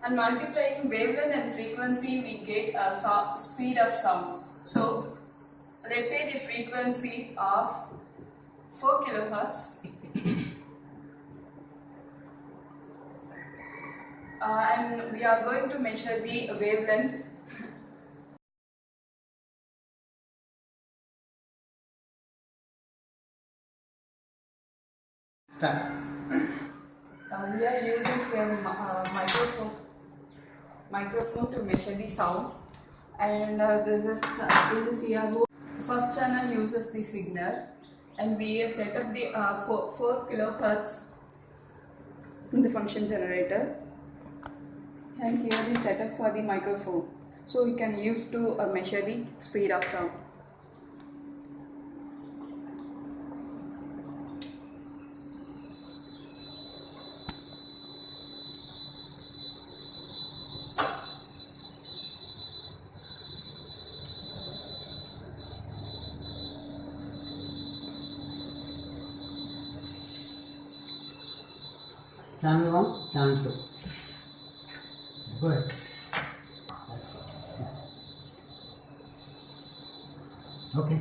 And multiplying wavelength and frequency, we get a speed of sound. So let's say the frequency of 4 kilohertz and we are going to measure the wavelength. Start. We are using a microphone to measure the sound, and this is here. First channel uses the signal, and we set up the 4 kilohertz in the function generator, and here the setup for the microphone. So we can use to measure the speed of sound. Channel 1, channel 2. Go ahead. That's good. Okay.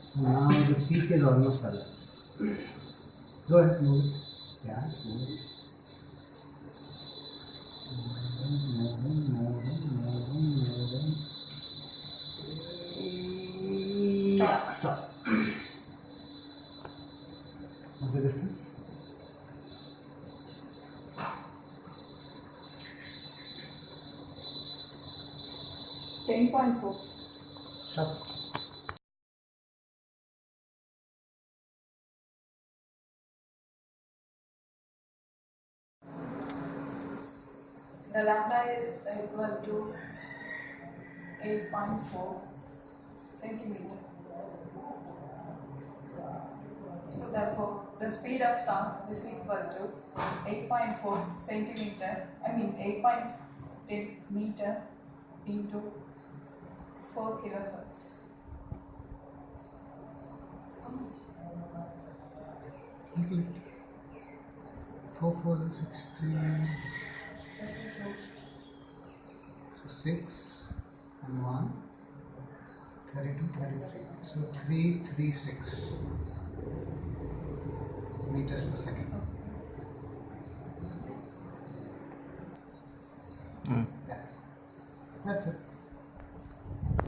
So now the peak is almost alive. Go ahead, move it. Yeah, it's moving. Moving. Stop. What's the distance? 10.4. Stop. The lambda is equal to 8.4 centimeter. So therefore, the speed of sound is equal to 8.4 centimeter, 8.10 meter into 4 kilohertz. How much? Calculate. 4 4 is 16. So 6 and 1. 32, 33. So 336 meters per second. Yeah. That's it.